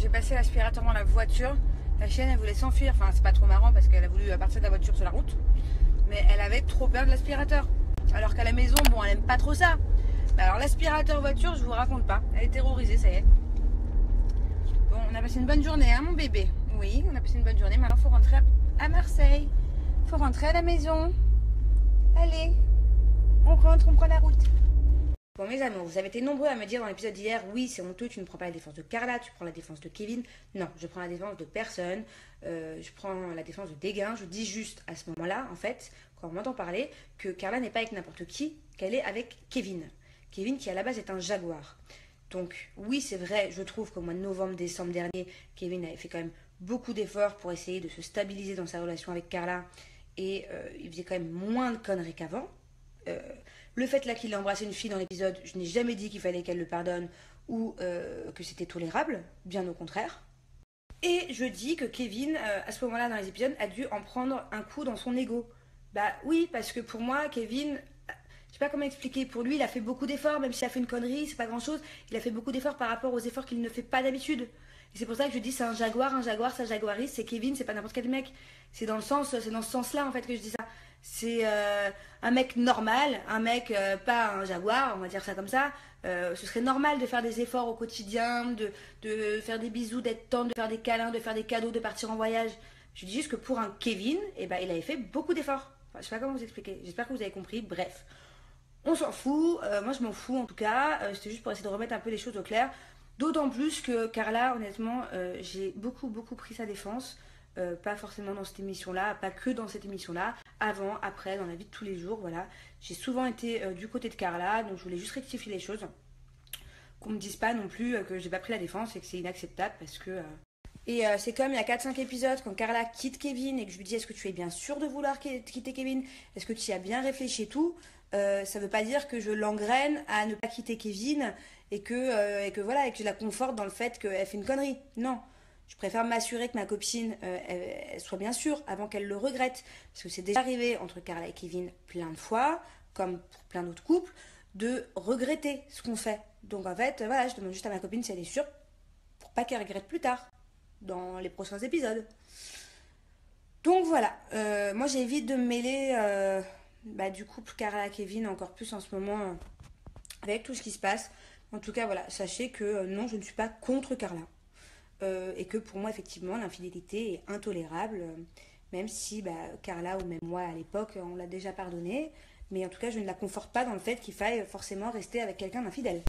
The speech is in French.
j'ai passé l'aspirateur dans la voiture. La chienne, elle voulait s'enfuir. Enfin, c'est pas trop marrant parce qu'elle a voulu partir de la voiture sur la route. Mais elle avait trop peur de l'aspirateur. Alors qu'à la maison, bon, elle aime pas trop ça. Mais alors l'aspirateur voiture, je vous raconte pas. Elle est terrorisée, ça y est. Bon, on a passé une bonne journée, hein, mon bébé. Oui, on a passé une bonne journée. Maintenant, faut rentrer à Marseille. Faut rentrer à la maison. Allez, on rentre, on prend la route. Bon, mes amours, vous avez été nombreux à me dire dans l'épisode d'hier, oui, c'est honteux, tu ne prends pas la défense de Carla, tu prends la défense de Kevin. Non, je prends la défense de personne. Je prends la défense de Dégain. Je dis juste à ce moment-là, en fait, quand on m'entend parler, que Carla n'est pas avec n'importe qui, qu'elle est avec Kevin. Kevin qui à la base est un jaguar. Donc oui, c'est vrai, je trouve qu'au mois de novembre-décembre dernier, Kevin avait fait quand même beaucoup d'efforts pour essayer de se stabiliser dans sa relation avec Carla. Et il faisait quand même moins de conneries qu'avant. Le fait là qu'il ait embrassé une fille dans l'épisode, je n'ai jamais dit qu'il fallait qu'elle le pardonne ou que c'était tolérable, bien au contraire. Et je dis que Kevin, à ce moment-là dans les épisodes, a dû en prendre un coup dans son ego. Bah oui, parce que pour moi, Kevin, je sais pas comment expliquer, pour lui, il a fait beaucoup d'efforts, même s'il a fait une connerie, c'est pas grand-chose, il a fait beaucoup d'efforts par rapport aux efforts qu'il ne fait pas d'habitude. Et c'est pour ça que je dis c'est un jaguar, ça jaguarise, c'est Kevin, c'est pas n'importe quel mec. C'est dans ce sens-là en fait que je dis ça. C'est un mec normal, un mec pas un jaguar, on va dire ça comme ça. Ce serait normal de faire des efforts au quotidien, de faire des bisous, d'être tendre, de faire des câlins, de faire des cadeaux, de partir en voyage. Je dis juste que pour un Kevin, eh ben, il avait fait beaucoup d'efforts. Enfin, je sais pas comment vous expliquer, j'espère que vous avez compris, bref. On s'en fout, moi je m'en fous en tout cas, c'était juste pour essayer de remettre un peu les choses au clair. D'autant plus que Carla, honnêtement, j'ai beaucoup pris sa défense. Pas forcément dans cette émission-là, pas que dans cette émission-là, avant, après, dans la vie de tous les jours, voilà. J'ai souvent été du côté de Carla, donc je voulais juste rectifier les choses. Qu'on me dise pas non plus que j'ai pas pris la défense et que c'est inacceptable parce que... Et c'est comme il y a 4-5 épisodes, quand Carla quitte Kevin et que je lui dis est-ce que tu es bien sûr de vouloir quitter Kevin? Est-ce que tu y as bien réfléchi et tout? Ça veut pas dire que je l'engraine à ne pas quitter Kevin et que voilà, et que je la conforte dans le fait qu'elle fait une connerie. Non. Je préfère m'assurer que ma copine elle soit bien sûre avant qu'elle le regrette. Parce que c'est déjà arrivé entre Carla et Kevin plein de fois, comme pour plein d'autres couples, de regretter ce qu'on fait. Donc en fait, voilà, je demande juste à ma copine si elle est sûre pour pas qu'elle regrette plus tard, dans les prochains épisodes. Donc voilà, moi j'évite de me mêler du couple Carla-Kevin encore plus en ce moment avec tout ce qui se passe. En tout cas, voilà, sachez que non, je ne suis pas contre Carla. Et que pour moi, effectivement, l'infidélité est intolérable, même si Carla ou même moi à l'époque, on l'a déjà pardonné. Mais en tout cas, je ne la conforte pas dans le fait qu'il faille forcément rester avec quelqu'un d'infidèle.